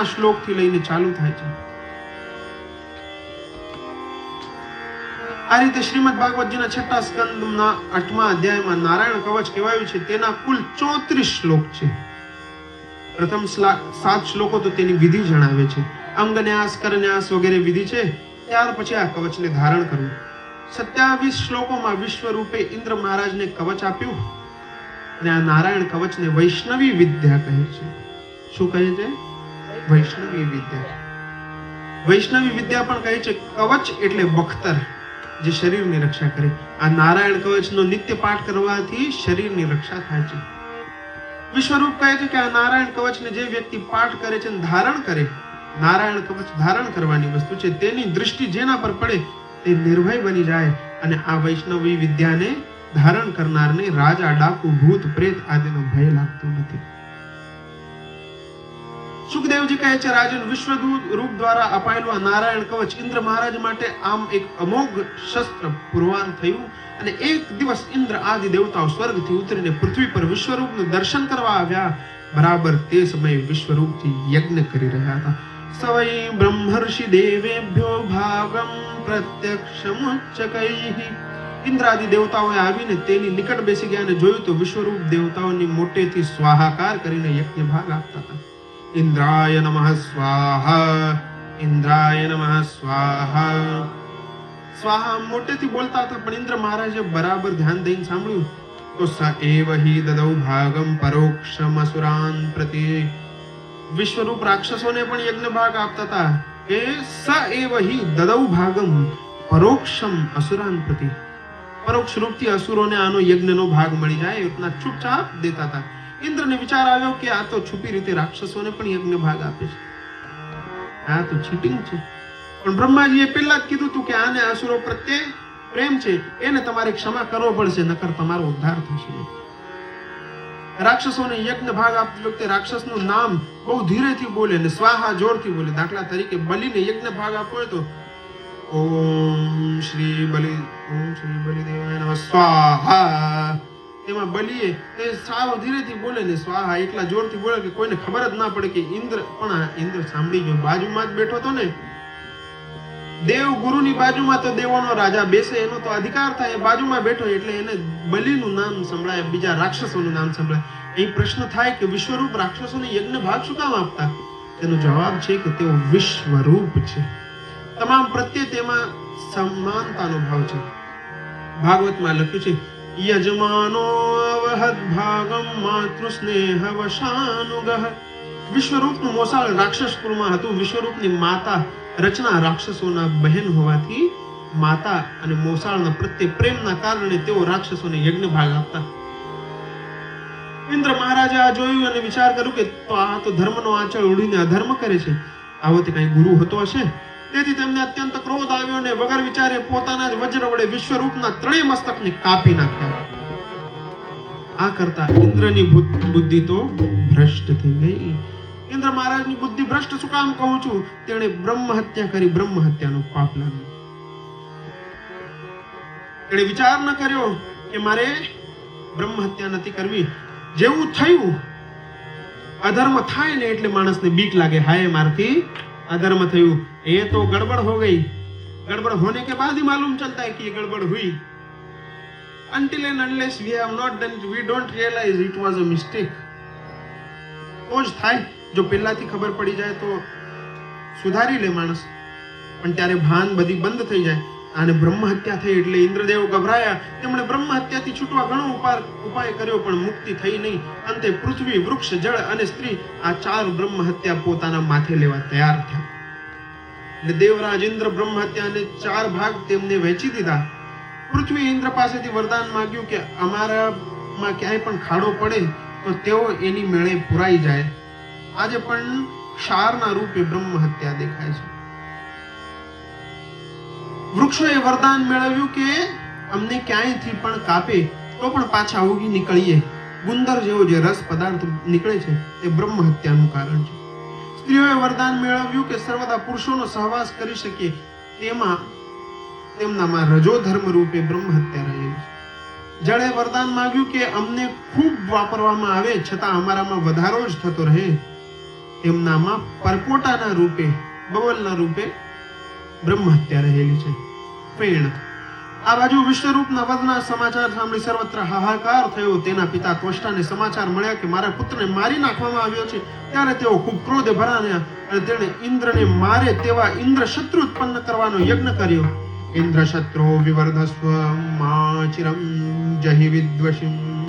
શ્લોક થી લઈને ચાલુ થાય છે. આ રીતે શ્રીમદ ભાગવતજીના 6ઠા સ્કંદના 8મા અધ્યાયમાં નારાયણ કવચ કહેવાયું છે. તેના કુલ 34 શ્લોક છે. પ્રથમ 7 શ્લોકો તો તેની વિધિ જણાવે છે. અંગન્યાસ, કરન્યાસ વગેરે વિધિ છે. ત્યાર પછી આ કવચને ધારણ કરવું. 27 શ્લોકોમાં વિશ્વરૂપે ઇન્દ્ર મહારાજને કવચ આપ્યું અને આ નારાયણ કવચને વૈષ્ણવી વિદ્યા કહે છે. શું કહે છે? વૈષ્ણવી વિદ્યા. વૈષ્ણવી વિદ્યા પણ કહે છે. કવચ એટલે બખ્તર, જે શરીરની રક્ષા કરે. આ નારાયણ કવચનો નિત્ય પાઠ કરવાથી શરીરની રક્ષા થાય છે. વિશ્વરૂપ કહે છે કે આ નારાયણ કવચને જે વ્યક્તિ પાઠ કરે છે અને ધારણ કરે, નારાયણ કવચ ધારણ કરવાની વસ્તુ છે, તેની દૃષ્ટિ જેના પર પડે તે નિર્ભય બની જાય અને આ વૈષ્ણવી વિદ્યાને ધારણ કરનારને રાજા, ડાકુ, ભૂત, પ્રેત આદિનો ભય લાગતો નથી. સુખદેવજી કહે છે, રાજન, વિશ્વદૂત રૂપ દ્વારા અપાયેલું આ નારાયણ કવચ ઇન્દ્ર મહારાજ માટે આમ એક અમોઘ શસ્ત્ર પુરવાન થયું. અને એક દિવસ ઇન્દ્ર આદિ દેવતાઓ સ્વર્ગથી ઉતરીને પૃથ્વી પર વિશ્વરૂપનું દર્શન કરવા આવ્યા. બરાબર તે સમયે વિશ્વરૂપથી યજ્ઞ કરી રહ્યા હતા. સવૈ બ્રહ્મર્ષિ દેવેભ્યો ભાગમ પ્રત્યક્ષમુચ્ચકૈઃ. ઇન્દ્રાદિ દેવતાઓએ આવીને તેની નિકટ બેસી ગયા અને જોયું તો વિશ્વરૂપ દેવતાઓની મોટેથી સ્વાહાકાર કરીને યજ્ઞ ભાગ આપતા હતા. ઇન્દ્રાય નમઃ સ્વાહા, ઇન્દ્રાય નમઃ સ્વાહા. સ્વાહા મોટેથી બોલતા હતા, પણ ઇન્દ્ર મહારાજે બરાબર ધ્યાન દઈને સાંભળ્યું તો સ એવ હિ દદૌ ભાગમ પરોક્ષમ અસુરાન પ્રતિ. વિશ્વરૂપ રાક્ષસોને પણ યજ્ઞ ભાગ આપતા હતા. એ સ એવ હિ દદૌ ભાગમ પરોક્ષમ અસુરાન પ્રતિ. પરોક્ષ રૂપથી અસુરોને આનો યજ્ઞનો ભાગ મળી જાય એટલા છૂટછાપ દેતા હતા. ઇન્દ્રને વિચાર આવ્યો કે આ તો છુપી રીતે રાક્ષસોને પણ યજ્ઞ ભાગ આપે છે, આ તો ચીટિંગ છે. પણ બ્રહ્માજીએ પહેલા જ કીધું હતું કે આને અસુરો પ્રત્યે પ્રેમ છે, એને તમારે ક્ષમા કરવો પડશે, નકર તમારો ઉદ્ધાર થશે. રાક્ષસોને યજ્ઞ ભાગ આપતી વખતે રાક્ષસનું નામ બહુ ધીરેથી બોલે અને સ્વાહા જોરથી બોલે. દાખલા તરીકે બલિને યજ્ઞ ભાગ આપવો હોય તો ઓમ શ્રી બલિદેવાય નમઃ સ્વાહા. એમાં બલિએ એ સાવ ધીરેથી બોલે ને સ્વાહા એટલા જોરથી બોલે કે કોઈને ખબર જ ના પડે કે ઇન્દ્ર સાંભળી ગયો. બાજુમાં જ બેઠો તો ને, દેવ ગુરુની બાજુમાં તો દેવોનો રાજા બેસે, એનો તો અધિકાર થાય. બાજુમાં બેઠો એટલે એને બલિનું નામ સંભળાય, બીજા રાક્ષસોનું નામ સંભળાય. એ પ્રશ્ન થાય કે વિશ્વરૂપ રાક્ષસોને યજ્ઞ ભાગ શું કામ આપતા? તેનો જવાબ છે કે તેઓ વિશ્વરૂપ છે. તમામ પ્રત્યે તેમાં સમાનતાનો ભાવ છે. ભાગવતમાં લખ્યું છે, યજમાનો અવહદ ભાગમ માતૃસ્નેહ વશાનુગઃ. વિશ્વરૂપનું મોસાળ રાક્ષસ કુળમાં હતું. વિશ્વરૂપની માતા રચના રાક્ષસોના બહેન હોવાથી માતા અને મોસાળના પ્રત્યે પ્રેમના કારણે તેઓ રાક્ષસોને યજ્ઞ ભાગ આપતા. ઇન્દ્ર મહારાજે આ જોયું અને વિચાર કર્યો કે આ તો ધર્મનો આંચળ ઓઢીને અધર્મ કરે છે. આવો તે કઈ ગુરુ હતો હશે. તેથી તેમને અત્યંત ક્રોધ આવ્યો અને વગર વિચારે પોતાના જ વજ્ર વડે વિશ્વરૂપના ત્રણેય મસ્તકને કાપી નાખ્યા. આ કરતા ઇન્દ્રની બુદ્ધિ તો ભ્રષ્ટ થઈ ગઈ. ઇન્દ્ર મહારાજની બુદ્ધિ ભ્રષ્ટ શું કામ કહું છું? તેણે બ્રહ્મ હત્યા કરી, બ્રહ્મ હત્યાનું પાપ લાગ્યું. તેણે વિચાર ન કર્યો કે મારે બ્રહ્મ હત્યા નથી કરવી. જેવું થયું, અધર્મ થાય ને એટલે માણસને બીક લાગે, હાય મારથી अधर्म थયું. ये तो गड़बड़ हो गई. गड़बड़ होने के बाद ही मालूम चलता है कि ये गड़बड़ हुई. Until and unless we have not done it, we don't realize it was a mistake. तो જ થાય. જો પહેલાથી ખબર પડી જાય તો સુધારી લે માણસ, પણ ત્યારે ભાન બધી બંધ થઈ જાય. અને બ્રહ્મ હત્યા થઈ એટલે ઇન્દ્રદેવ ગભરાયા. તેમણે બ્રહ્મ હત્યાથી છૂટવા ઘણો ઉપાય કર્યો, પણ મુક્તિ થઈ નહીં. અંતે પૃથ્વી, વૃક્ષ, જળ અને સ્ત્રી આ 4 બ્રહ્મ હત્યા પોતાના માથે લેવા તૈયાર થયા. એટલે દેવરાજ ઇન્દ્ર બ્રહ્મ હત્યાને 4 ભાગ તેમને વહેંચી દીધા. પૃથ્વી ઇન્દ્ર પાસેથી વરદાન માંગ્યું કે અમારામાં ક્યાંય પણ ખાડો પડે તો તેઓ એની મેળે પુરાઈ જાય. આજે પણ ક્ષારના રૂપે બ્રહ્મ હત્યા દેખાય છે. વૃક્ષોએ વરદાન મેળવ્યું કે અમને ક્યાંયથી પણ કાપે તો પણ પાછા ઉગી નીકળીએ. ગુંદર જેવો જે રસ પદાર્થ નીકળે છે તે બ્રહ્મ હત્યાનું કારણ છે. સ્ત્રીઓએ વરદાન મેળવ્યું કે સર્વદા પુરુષોનો સહવાસ કરી શકીએ. તેમનામાં રજો ધર્મ રૂપે બ્રહ્મ હત્યા રહેલી છે. જળે વરદાન માંગ્યું કે અમને ખૂબ વાપરવામાં આવે છતાં અમારામાં વધારો જ થતો રહે. તેમનામાં પરપોટાના રૂપે, બવલના રૂપે બ્રહ્મ હત્યા રહેલી છે. ફેણ. આ બાજુ વિશ્વરૂપના વધના સમાચાર સાંભળી સર્વત્ર હાહાકાર થયો. તેના પિતા ત્વષ્ટાને સમાચાર મળ્યા કે મારા પુત્રને મારી નાખવામાં આવ્યો છે. ત્યારે તેઓ ખૂબ ક્રોધે ભરાયા અને તેણે ઇન્દ્રને મારે તેવા ઇન્દ્ર શત્રુ ઉત્પન્ન કરવાનો યજ્ઞ કર્યો. ઇન્દ્ર શત્રુ વિવર્ધસ્વ માચિરમ જહિ વિદ્વશિમ